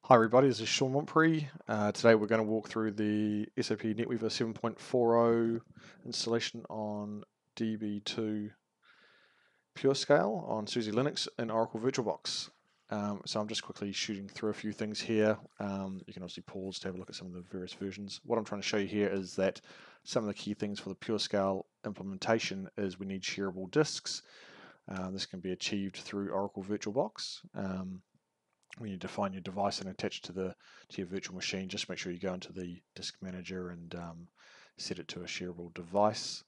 Hi everybody, this is Sean Montpree. Today we're going to walk through the SAP NetWeaver 7.40 installation on DB2 Purescale on SUSE Linux and Oracle VirtualBox. So I'm just quickly shooting through a few things here. You can obviously pause to have a look at some of the various versions. What I'm trying to show you here is that some of the key things for the Purescale implementation is we need shareable disks. This can be achieved through Oracle VirtualBox. When you define your device and attach it to your virtual machine, just make sure you go into the disk manager and set it to a shareable device.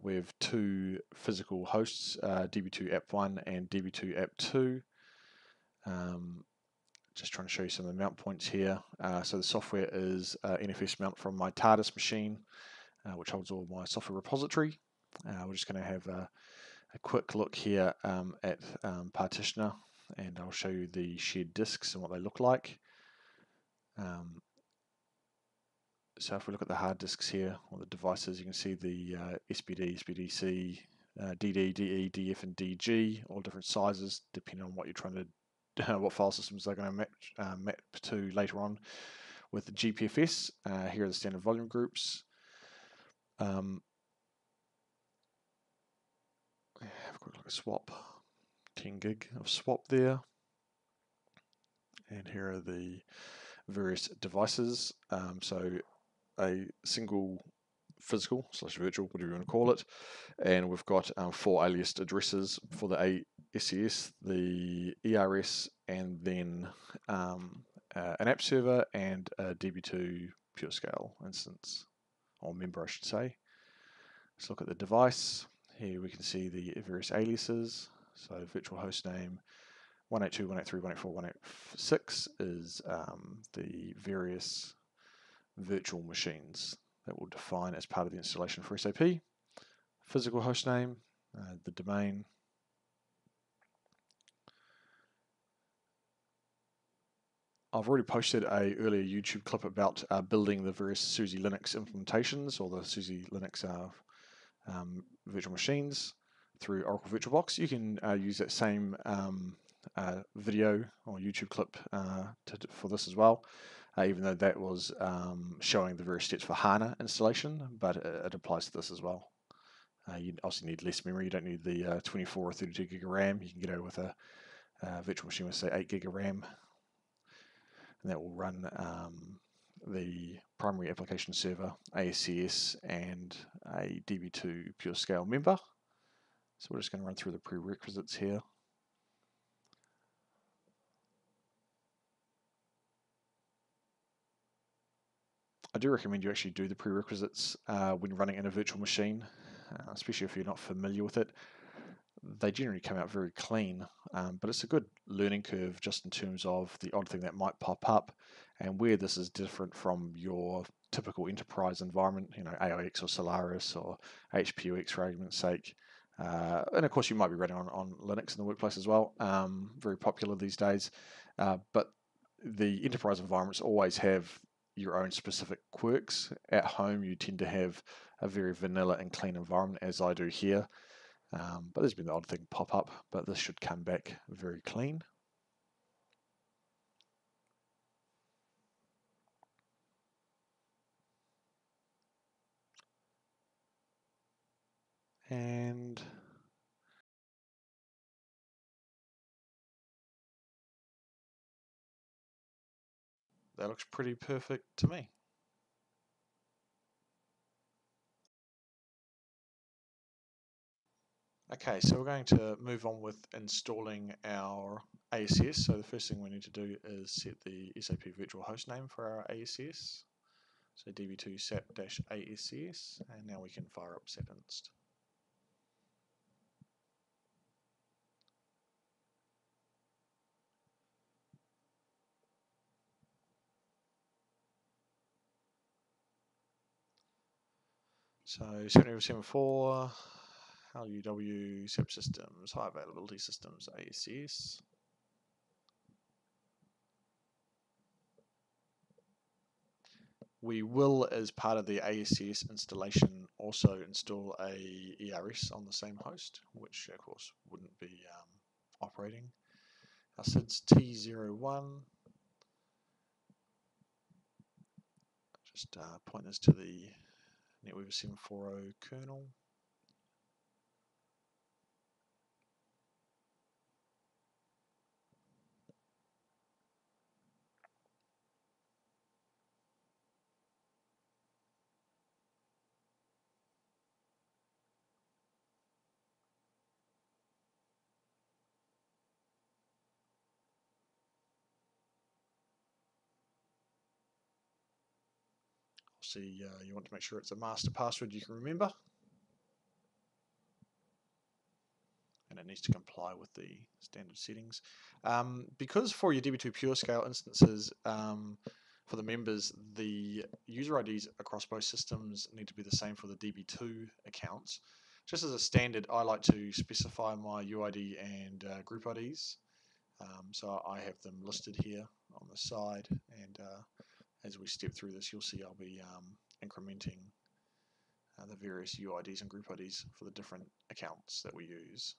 We have two physical hosts, DB2 App1 and DB2 App2. Just trying to show you some of the mount points here. So the software is NFS mount from my TARDIS machine, which holds all my software repository. We're just going to have a quick look here at Partitioner, and I'll show you the shared disks and what they look like. So if we look at the hard disks here, or the devices, you can see the SPD, SPDC, DD, DE, DF, and DG, all different sizes depending on what you're trying to, what file systems they're going to map to later on. With the GPFS, here are the standard volume groups. Have a quick look at swap. 10 gig of swap there. And here are the various devices. So a single physical / virtual, whatever you want to call it, and we've got 4 aliased addresses for the ASCS, the ERS, and then an app server and a DB2 Purescale instance, or member I should say. Let's look at the device. Here we can see the various aliases. So virtual host name 182, 183, 184, 186 is the various virtual machines that we'll define as part of the installation for SAP. Physical host name, the domain. I've already posted a earlier YouTube clip about building the various SUSE Linux implementations, or the SUSE Linux virtual machines through Oracle VirtualBox. You can use that same video or YouTube clip for this as well, even though that was showing the various steps for HANA installation, but it applies to this as well. You also need less memory. You don't need the 24 or 32 gig of RAM. You can get away with a virtual machine with, say, 8 gig of RAM, and that will run the primary application server, ASCS, and a DB2 Purescale member. So we're just going to run through the prerequisites here. I do recommend you actually do the prerequisites when running in a virtual machine, especially if you're not familiar with it. They generally come out very clean, but it's a good learning curve just in terms of the odd thing that might pop up and where this is different from your typical enterprise environment, you know, AIX or Solaris or HPUX for argument's sake. And of course you might be running on Linux in the workplace as well, very popular these days, but the enterprise environments always have your own specific quirks. At home you tend to have a very vanilla and clean environment, as I do here. But there's been the odd thing pop up, but this should come back very clean. And that looks pretty perfect to me. Okay, so we're going to move on with installing our ASCS. So the first thing we need to do is set the SAP virtual host name for our ASCS. So DB2 SAP-ASCS, and now we can fire up SAP inst. So 7074, LUW, SAP systems, high availability systems, ASCS. We will, as part of the ASCS installation, also install a ERS on the same host, which of course wouldn't be operating. Our SID's T01, Just point this to the NetWeaver 740 kernel. See, you want to make sure it's a master password you can remember, and it needs to comply with the standard settings. Because for your DB2 Purescale instances, for the members, the user IDs across both systems need to be the same for the DB2 accounts. Just as a standard, I like to specify my UID and group IDs. So I have them listed here on the side, and as we step through this, you'll see I'll be incrementing the various UIDs and group IDs for the different accounts that we use.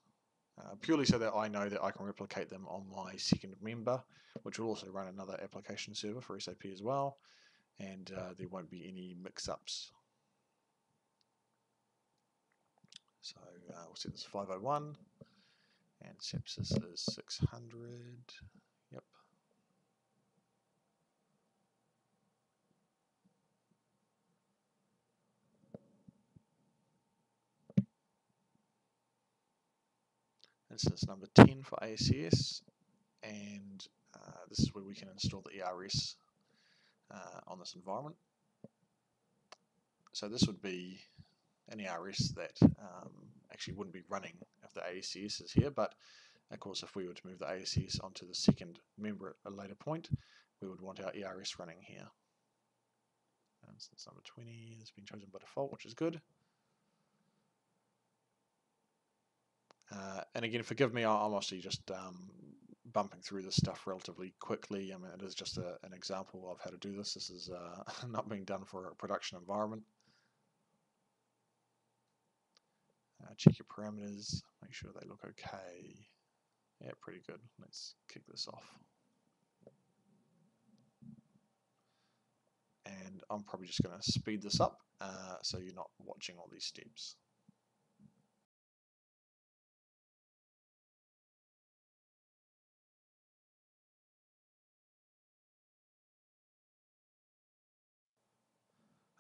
Purely so that I know that I can replicate them on my second member, which will also run another application server for SAP as well, and there won't be any mix-ups. So we'll set this 501, and sepsis is 600. Yep. Instance number 10 for ASCS, and this is where we can install the ERS on this environment. So this would be an ERS that actually wouldn't be running if the ASCS is here, but of course if we were to move the ASCS onto the second member at a later point, we would want our ERS running here. Instance number 20 has been chosen by default, which is good. And again, forgive me, I'm mostly just bumping through this stuff relatively quickly. I mean, it is just an example of how to do this. This is not being done for a production environment. Check your parameters, make sure they look okay. Yeah, pretty good. Let's kick this off. And I'm probably just going to speed this up so you're not watching all these steps.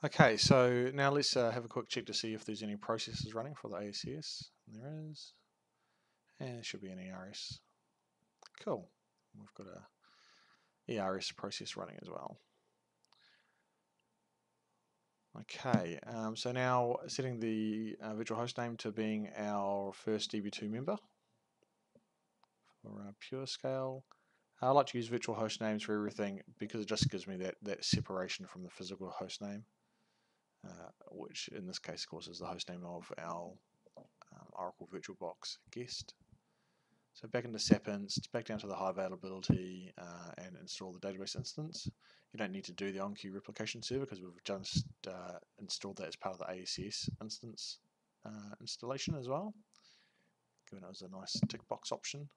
Okay, so now let's have a quick check to see if there's any processes running for the ASCS. And there is. And there should be an ERS. Cool. We've got a ERS process running as well. Okay, so now setting the virtual host name to being our first DB2 member for Purescale. I like to use virtual host names for everything because it just gives me that separation from the physical host name, which in this case, of course, is the host name of our Oracle VirtualBox guest. So back into SAP inst, back down to the high availability and install the database instance. You don't need to do the on-queue replication server because we've just installed that as part of the ASCS instance installation as well, given it was a nice tick box option.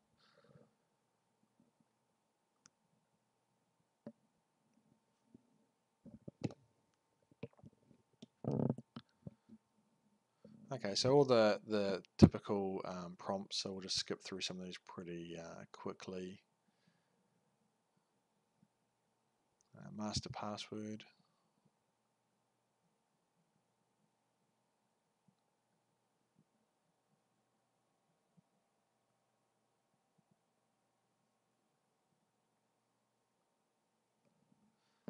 Okay, so all the typical prompts, so we'll just skip through some of these pretty quickly. Master password.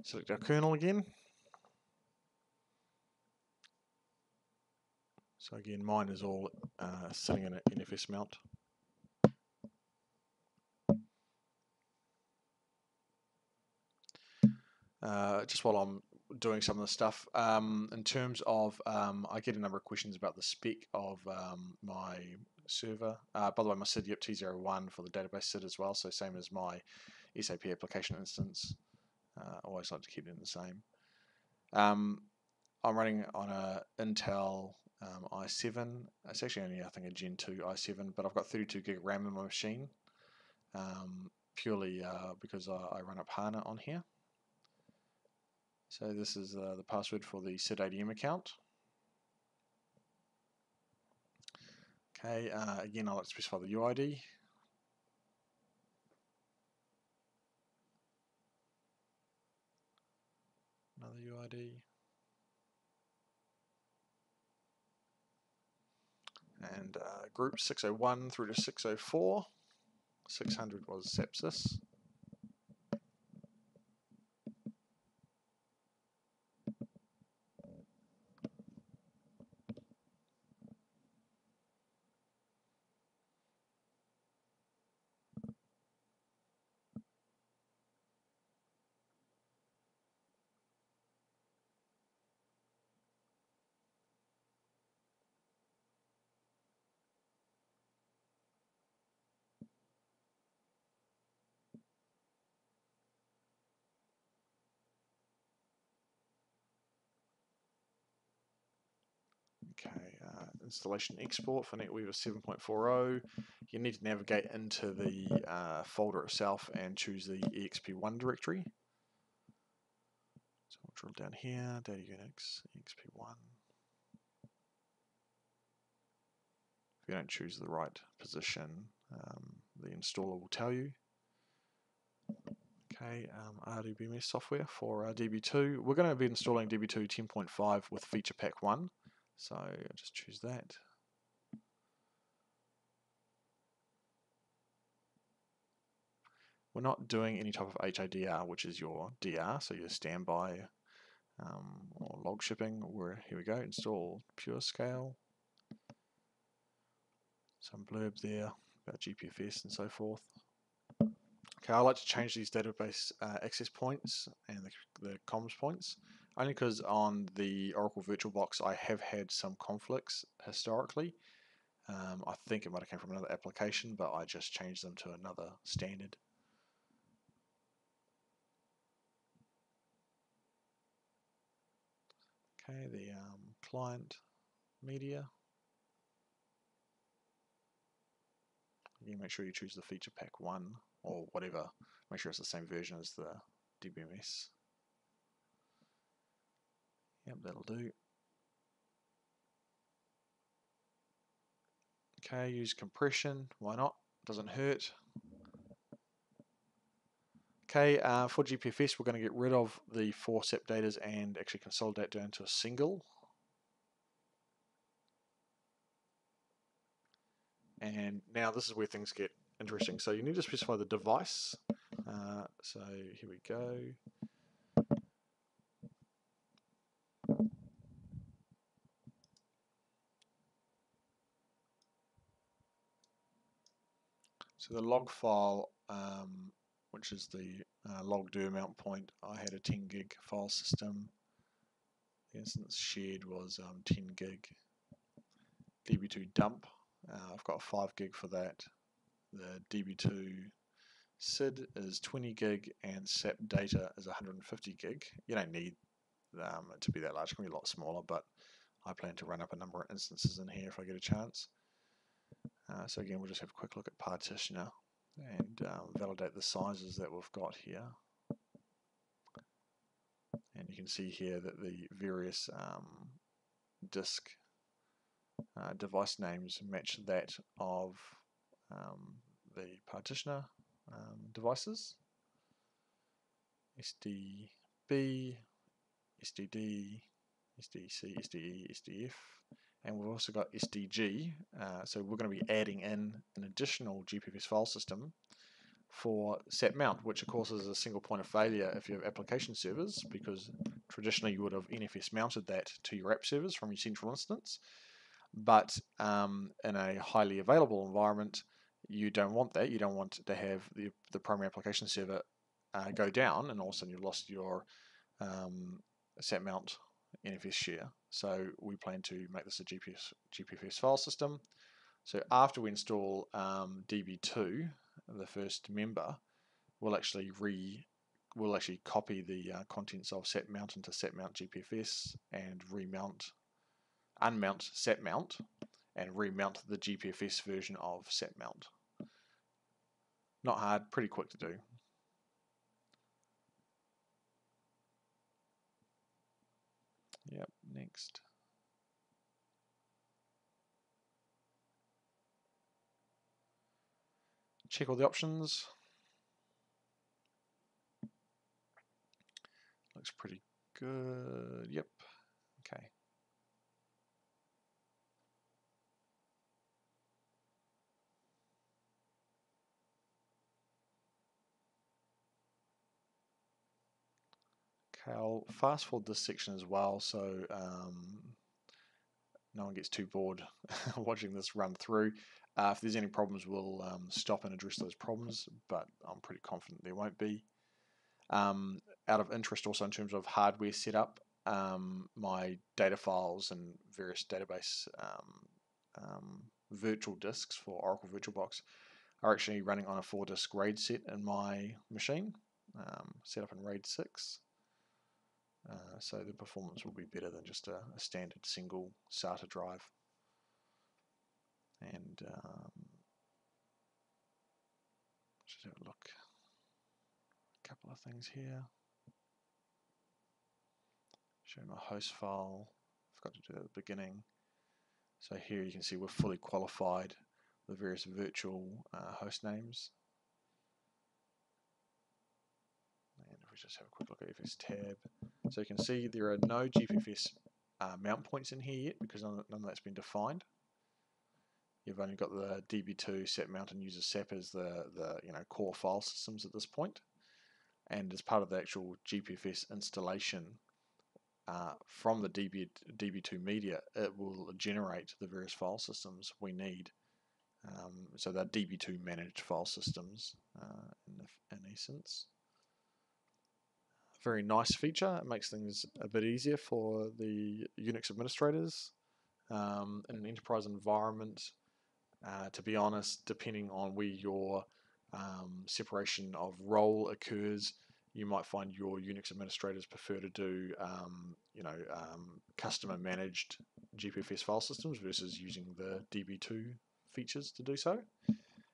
Select our kernel again. So again, mine is all sitting in an NFS mount. Just while I'm doing some of the stuff, in terms of, I get a number of questions about the spec of my server. By the way, my SID, yep, T01 for the database SID as well, so same as my SAP application instance. Always like to keep them the same. I'm running on a Intel i7. It's actually only, I think, a Gen 2 i7, but I've got 32 gig RAM in my machine, purely because I run up HANA on here. So this is the password for the SID-ADM account. Okay, again I'll specify the UID. Another UID. And group 601 through to 604. 600 was sepsis. Okay, installation export for NetWeaver 7.40. You need to navigate into the folder itself and choose the EXP1 directory. So we'll drill down here, Data Unix, EXP1. If you don't choose the right position, the installer will tell you. Okay, RDBMS software for DB2. We're going to be installing DB2 10.5 with Feature Pack 1. So I'll just choose that. We're not doing any type of HIDR, which is your DR, so your standby or log shipping. Here we go, install Purescale. Some blurb there about GPFS and so forth. Okay, I like to change these database access points and the comms points, only because on the Oracle VirtualBox I have had some conflicts historically. I think it might have come from another application, but I just changed them to another standard. Okay, the client media. You make sure you choose the Feature Pack 1 or whatever. Make sure it's the same version as the DBMS. Yep, that'll do. Okay, use compression. Why not? Doesn't hurt. Okay, for GPFS, we're going to get rid of the 4 SAP datas and actually consolidate down to a single. And now this is where things get interesting. So you need to specify the device. So here we go. So the log file, which is the log_do mount point, I had a 10 gig file system. The instance shared was 10 gig. DB2 dump, I've got 5 gig for that. The DB2 SID is 20 gig and SAP data is 150 gig. You don't need it to be that large, it can be a lot smaller, but I plan to run up a number of instances in here if I get a chance. So again, we'll just have a quick look at partitioner and validate the sizes that we've got here. And you can see here that the various disk device names match that of the partitioner devices. SDB, SDD, SDC, SDE, SDF, and we've also got SDG, so we're going to be adding in an additional GPFS file system for SAP mount, which of course is a single point of failure if you have application servers, because traditionally you would have NFS mounted that to your app servers from your central instance, but in a highly available environment you don't want that. You don't want to have the primary application server go down and all of a sudden you've lost your SAP mount NFS share. So we plan to make this a GPFS file system. So after we install DB2, the first member, we'll actually copy the contents of SAP mount into SAP mount GPFS and unmount SAP mount and remount the GPFS version of SAP mount. Not hard, pretty quick to do. Yep, next. Check all the options. Looks pretty good. Yep. Okay. Okay, I'll fast forward this section as well, so no one gets too bored watching this run through. If there's any problems, we'll stop and address those problems, but I'm pretty confident there won't be. Out of interest also in terms of hardware setup, my data files and various database virtual disks for Oracle VirtualBox are actually running on a 4-disk RAID set in my machine, set up in RAID 6. So the performance will be better than just a standard single SATA drive. And just have a look. A couple of things here. Show my host file. Forgot to do that at the beginning. So here you can see we're fully qualified with various virtual host names. And if we just have a quick look at FS tab, so you can see there are no GPFS mount points in here yet because none of that's been defined. You've only got the DB2 set mount and user SAP as the core file systems at this point. And as part of the actual GPFS installation from the DB2 media, it will generate the various file systems we need. So they're DB2 managed file systems in essence. Very nice feature. It makes things a bit easier for the Unix administrators in an enterprise environment. To be honest, depending on where your separation of role occurs, you might find your Unix administrators prefer to do customer managed GPFS file systems versus using the DB2 features to do so.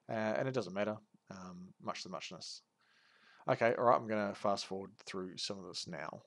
And it doesn't matter, much the muchness. Okay, all right, I'm going to fast forward through some of this now.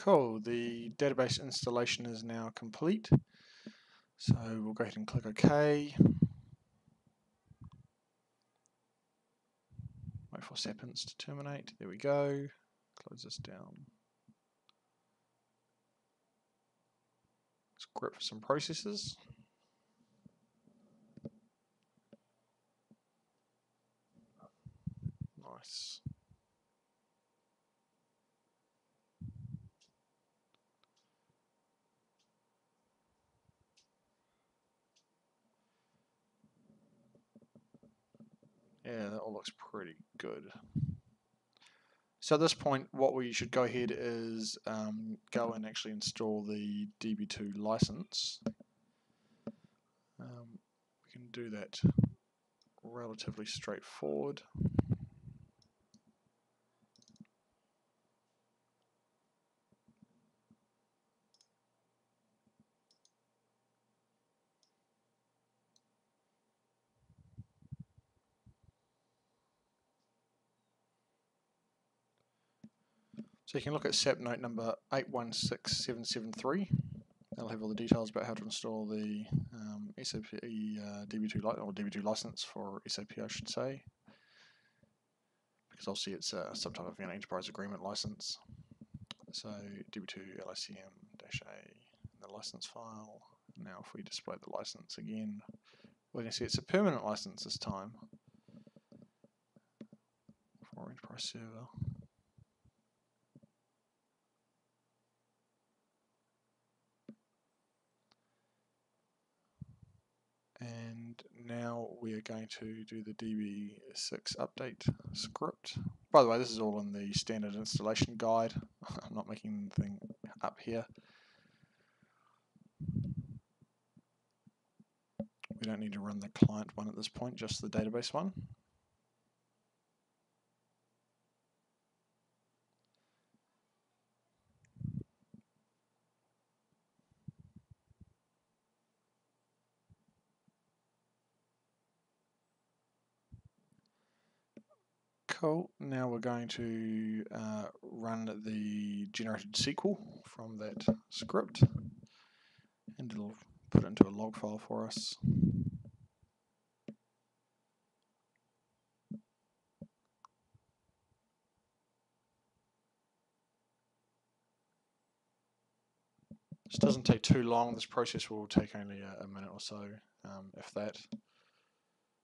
Cool, the database installation is now complete. So we'll go ahead and click OK. Wait for SAP Inst to terminate. There we go. Close this down. Let's grep for some processes. Nice. Yeah, that all looks pretty good. So at this point, what we should go ahead is go and actually install the DB2 license. We can do that relatively straightforward. So you can look at SAP note number 816773. That'll have all the details about how to install the SAP DB2 license for SAP, I should say, because obviously it's some type of enterprise agreement license. So DB2 LICM-A, the license file. Now if we display the license again, we can see it's a permanent license this time for enterprise server. And now we are going to do the DB6 update script. By the way, this is all in the standard installation guide. I'm not making anything up here. We don't need to run the client one at this point, just the database one. Cool. Now we're going to run the generated SQL from that script, and it'll put it into a log file for us. This doesn't take too long. This process will take only a minute or so, if that.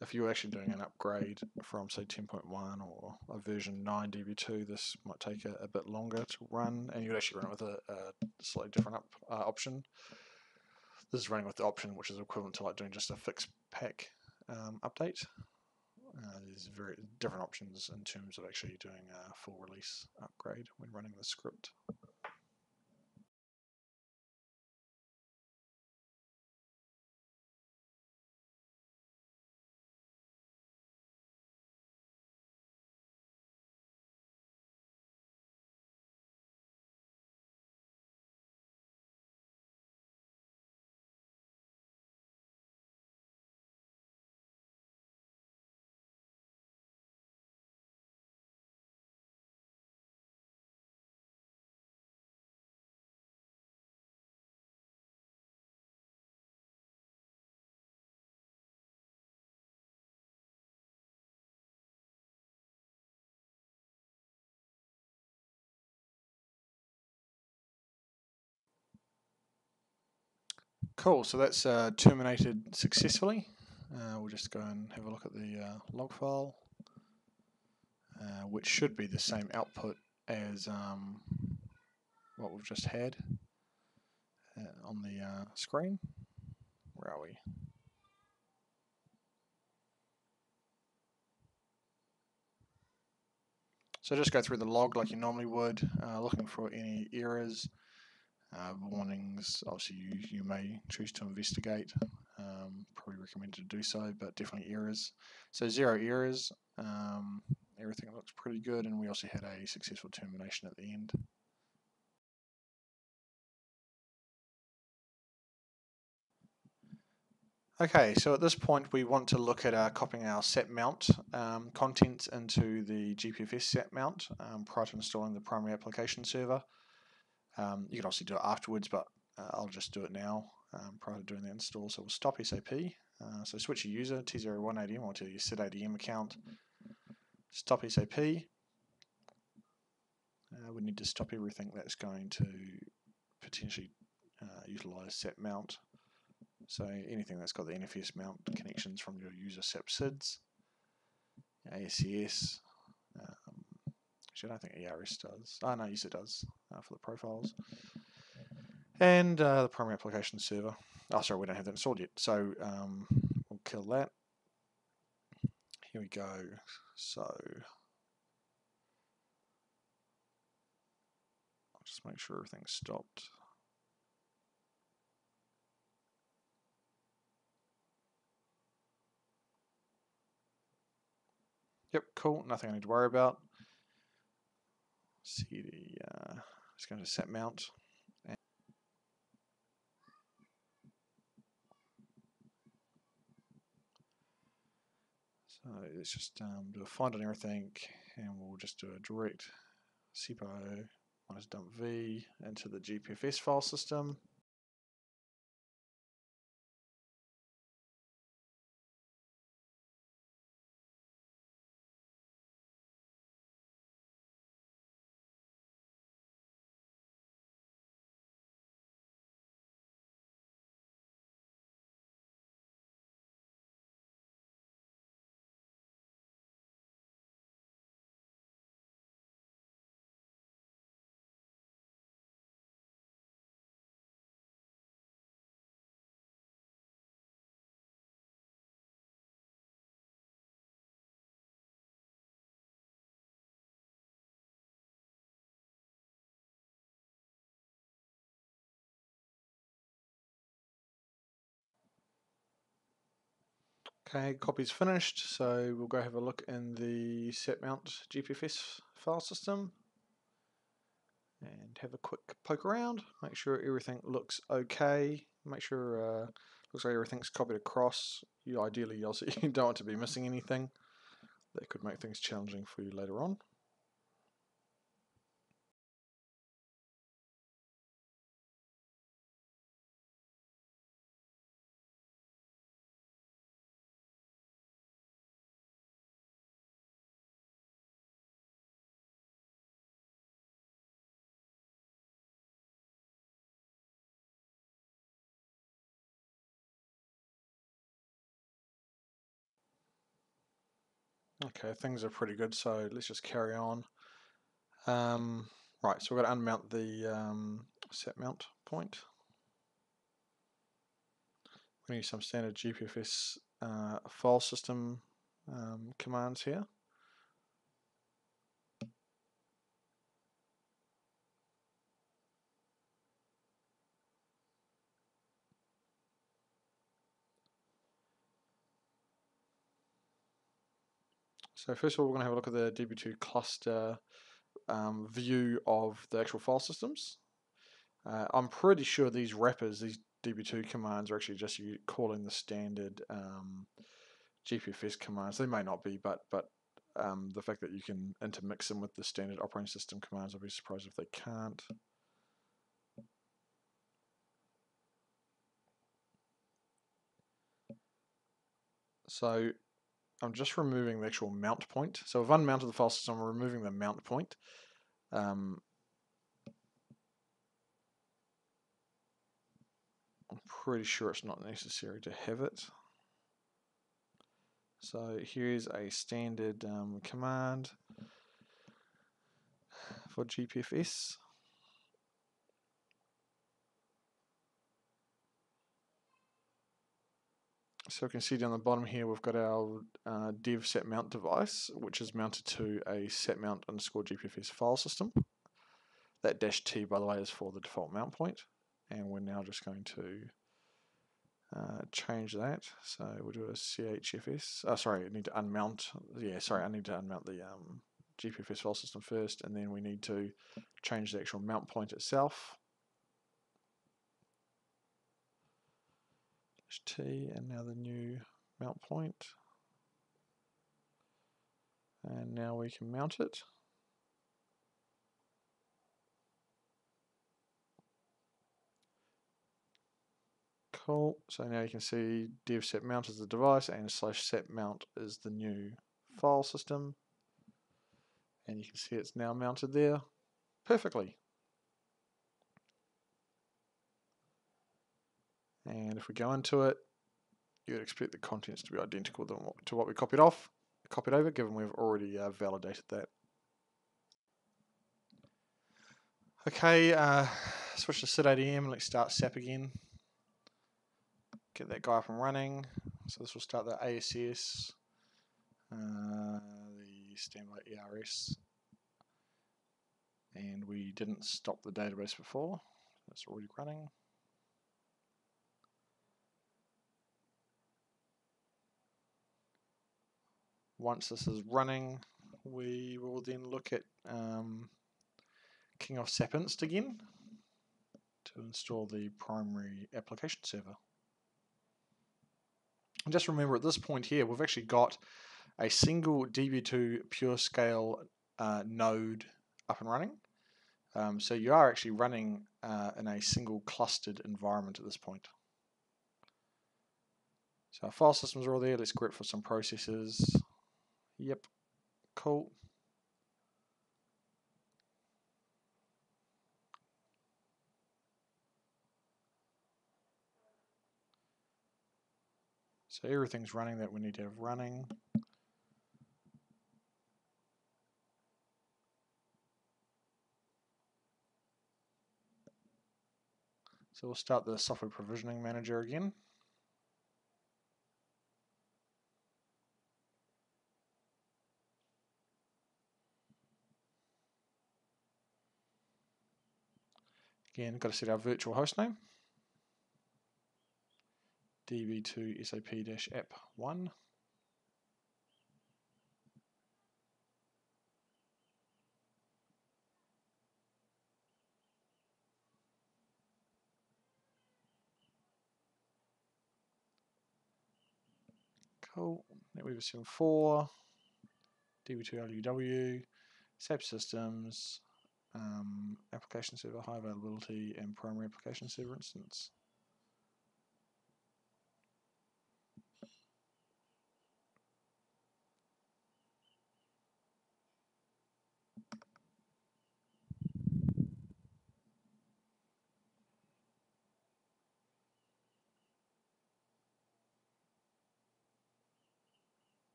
If you're actually doing an upgrade from, say, 10.1 or a version 9 DB2, this might take a bit longer to run, and you'd actually run it with a slightly different option. This is running with the option which is equivalent to like doing just a fixed pack update. There's very different options in terms of actually doing a full release upgrade when running the script. Cool, so that's terminated successfully. We'll just go and have a look at the log file, which should be the same output as what we've just had on the screen. Where are we? So just go through the log like you normally would, looking for any errors, warnings. Obviously you may choose to investigate, probably recommend to do so, but definitely errors. So 0 errors, everything looks pretty good, and we also had a successful termination at the end. Okay, so at this point we want to look at copying our SAP mount contents into the GPFS SAP mount prior to installing the primary application server. You can obviously do it afterwards, but I'll just do it now prior to doing the install. So we'll stop SAP. So switch your user, T01ADM, or to your SetADM account. Stop SAP. We need to stop everything that's going to potentially utilize SAP mount. So anything that's got the NFS mount connections from your user SAP SIDS, ASCS. Actually, I don't think ERS does. No, yes it does for the profiles. And the primary application server. Oh, sorry, we don't have that installed yet. So we'll kill that. Here we go. So I'll just make sure everything's stopped. Yep, cool. Nothing I need to worry about. CD, it's going to set mount. So let's just do a find on everything, and we'll just do a direct cpo minus dump v into the GPFS file system. Okay, copy's finished, so we'll go have a look in the set mount GPFS file system and have a quick poke around, make sure everything looks okay, make sure looks like everything's copied across. You ideally also you don't want to be missing anything. That could make things challenging for you later on. Okay, things are pretty good, so let's just carry on. Right, so we're going to unmount the set mount point. We're going to use some standard GPFS file system commands here. So first of all, we're going to have a look at the DB2 cluster view of the actual file systems. I'm pretty sure these wrappers, these DB2 commands, are actually just calling the standard GPFS commands. They may not be, but the fact that you can intermix them with the standard operating system commands, I'll be surprised if they can't. So I'm just removing the actual mount point. So I've unmounted the file system, I'm removing the mount point. I'm pretty sure it's not necessary to have it. So here's a standard command for GPFS. So you can see down the bottom here we've got our dev set mount device, which is mounted to a set mount underscore GPFS file system. That -t, by the way, is for the default mount point, and we're now just going to change that. So we'll do a CHFS. Sorry, I need to unmount. Yeah, sorry, I need to unmount the GPFS file system first, and then we need to change the actual mount point itself. -t, and now the new mount point. And now we can mount it. Cool. So now you can see dev set mount is the device and /set mount is the new file system. And you can see it's now mounted there perfectly. And if we go into it, you would expect the contents to be identical to what we copied over, given we've already validated that. Okay, switch to SID-ADM. Let's start SAP again. Get that guy up and running. So this will start the ASCS, the standby ERS, and we didn't stop the database before. It's already running. Once this is running, we will then look at kicking off SAP Inst again to install the primary application server. And just remember at this point here, we've actually got a single DB2 Purescale node up and running. So you are actually running in a single clustered environment at this point. So our file systems are all there. Let's grep for some processes. Yep, cool. So everything's running that we need to have running. So we'll start the software provisioning manager again. Again, got to set our virtual hostname. DB2 SAP-app1. Cool. NetWeaver 7.4, DB2 LUW, SAP systems, application server high availability, and primary application server instance.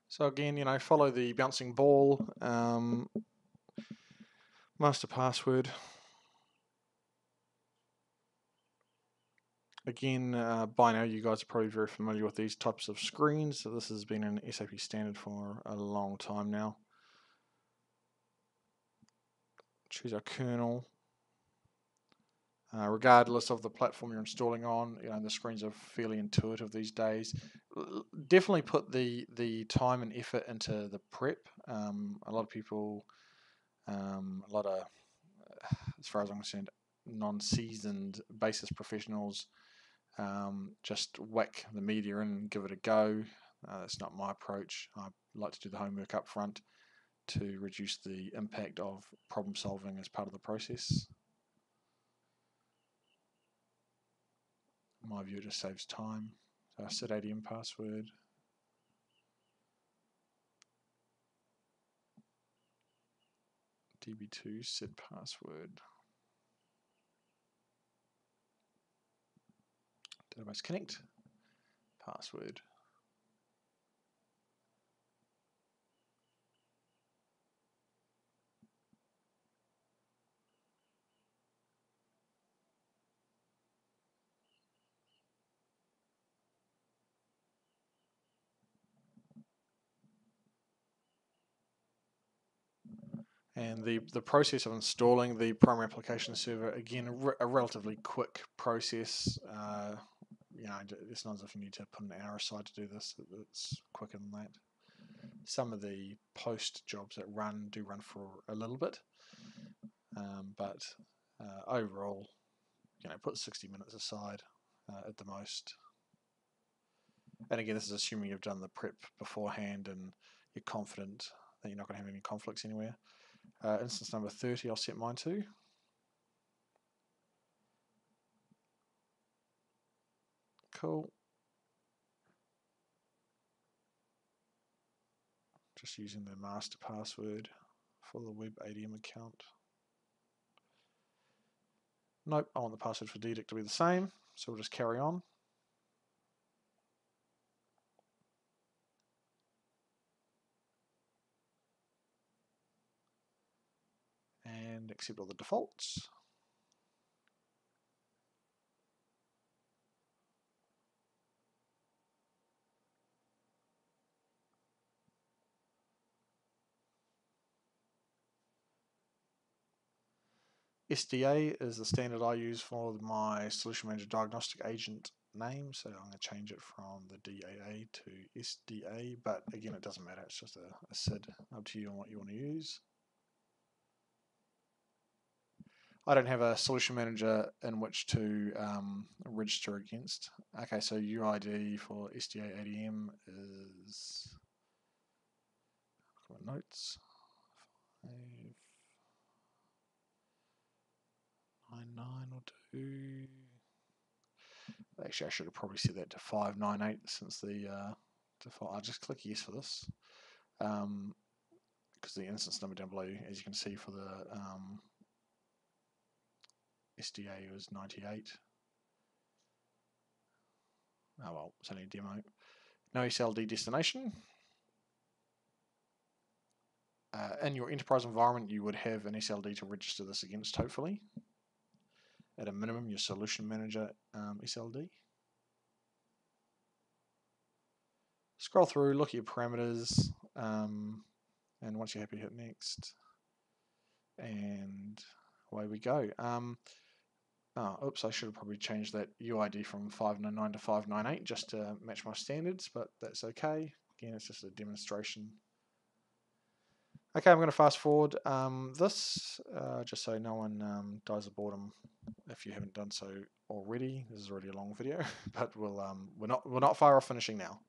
So again, follow the bouncing ball, master password. Again, by now you guys are probably very familiar with these types of screens. So this has been an SAP standard for a long time now. Choose our kernel. Regardless of the platform you're installing on, the screens are fairly intuitive these days. Definitely put the time and effort into the prep. A lot of people, as far as I'm concerned, non-seasoned basis professionals just whack the media in and give it a go. That's not my approach. I like to do the homework up front to reduce the impact of problem solving as part of the process. In my view, it just saves time. So I set ADM password. DB2 set password. Database connect password. And the process of installing the primary application server, again, a relatively quick process. It's not as if you need to put an hour aside to do this. It's quicker than that. Some of the post jobs that do run for a little bit, but overall, put 60 minutes aside at the most. And again, this is assuming you've done the prep beforehand and you're confident that you're not going to have any conflicts anywhere. Instance number 30, I'll set mine to. Cool. Just using the master password for the web ADM account. Nope, I want the password for DDIC to be the same, so we'll just carry on. And accept all the defaults. SDA is the standard I use for my Solution Manager Diagnostic Agent name, so I'm going to change it from the DAA to SDA, but again it doesn't matter, it's just a SID, up to you on what you want to use. I don't have a Solution Manager in which to register against. Okay, so UID for SDA ADM is, look at my notes, 599 or 2. Actually, I should have probably set that to 598 since the default. I'll just click yes for this because the instance number down below, as you can see, for the SDA was 98. Oh well, it's only a demo. No SLD destination. In your enterprise environment, you would have an SLD to register this against, hopefully. At a minimum, your Solution Manager SLD. Scroll through, look at your parameters, and once you're happy, hit next. And away we go. Oops, I should have probably changed that UID from 599 to 598 just to match my standards, but that's okay. Again, it's just a demonstration. Okay, I'm going to fast forward this, just so no one dies of boredom if you haven't done so already. This is already a long video, but we're not far off finishing now.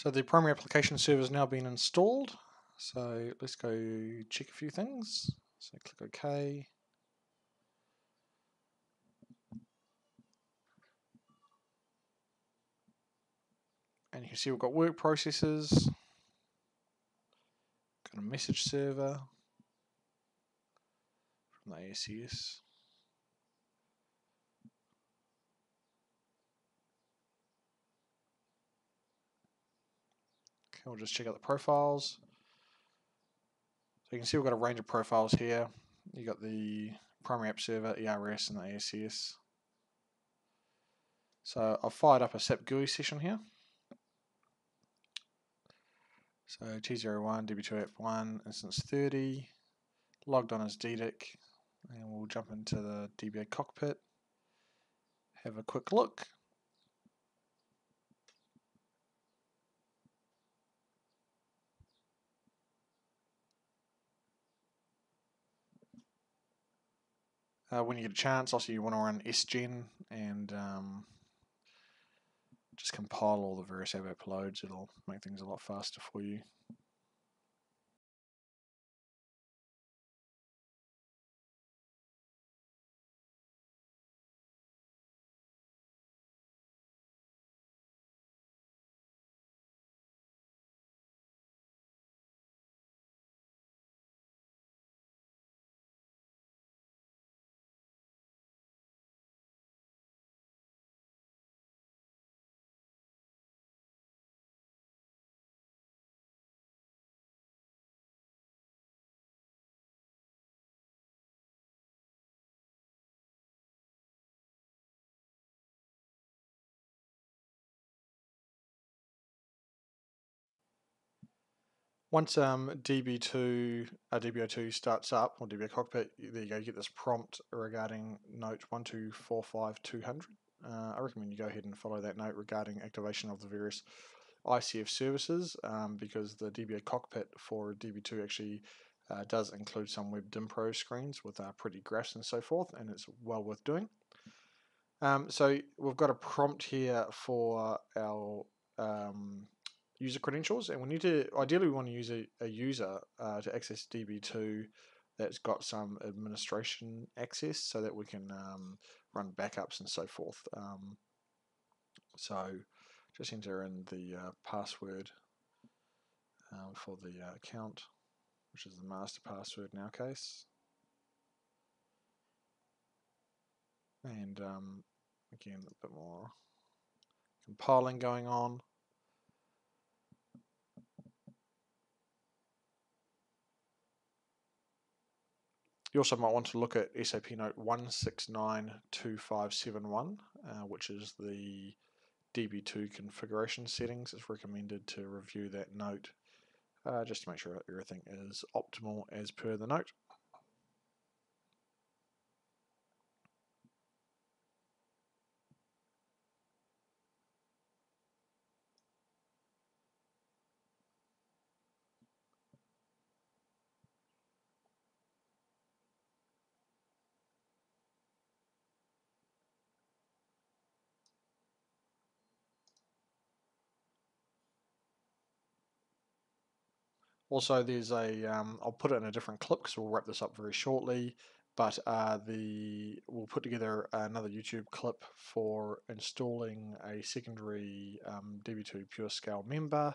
So the primary application server has now been installed. So let's go check a few things. So click OK. And you can see we've got work processes, got a message server from the ASCS. Okay, we'll just check out the profiles. So you can see we've got a range of profiles here. You got the primary app server, ERS, and the ASCS. So I've fired up a SAP GUI session here. So T01, DB2 FP1, instance 30, logged on as DDIC, and we'll jump into the DB cockpit, have a quick look. When you get a chance, also you want to run sgen and just compile all the various app loads. It'll make things a lot faster for you. Once DB2 starts up, or DB cockpit, there you go, you get this prompt regarding note 1245200. I recommend you go ahead and follow that note regarding activation of the various ICF services, because the DB cockpit for DB2 actually does include some Web DIMPRO screens with pretty graphs and so forth, and it's well worth doing. So we've got a prompt here for our user credentials, and ideally we want to use a user to access DB2 that's got some administration access so that we can run backups and so forth. So just enter in the password for the account, which is the master password in our case, and again a bit more compiling going on. You also might want to look at SAP note 1692571, which is the DB2 configuration settings. It's recommended to review that note just to make sure everything is optimal as per the note. Also, there's I'll put it in a different clip because we'll wrap this up very shortly, but we'll put together another YouTube clip for installing a secondary DB2 Purescale member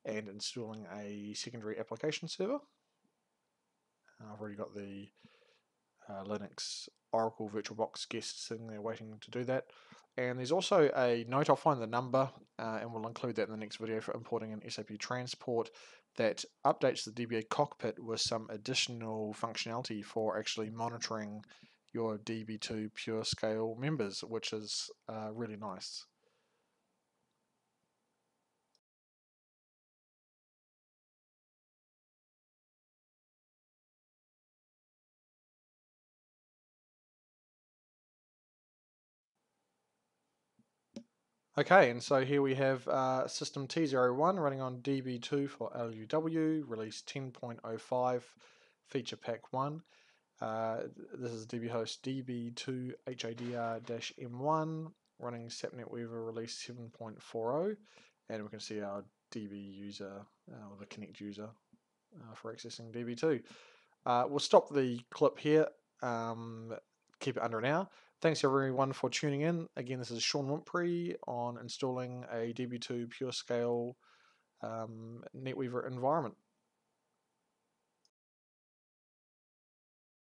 and installing a secondary application server. I've already got the Linux Oracle VirtualBox guest sitting there waiting to do that. And there's also a note, I'll find the number, and we'll include that in the next video for importing an SAP transport that updates the DB cockpit with some additional functionality for actually monitoring your DB2 Purescale members, which is really nice. Okay, and so here we have system T01 running on DB2 for LUW, release 10.05 feature pack 1. This is DB host DB2 HADR-M1 running SAP NetWeaver release 7.40, and we can see our DB user, or the Connect user for accessing DB2. We'll stop the clip here, keep it under an hour. Thanks everyone for tuning in. Again, this is Sean Wimpry on installing a DB2 Purescale NetWeaver environment.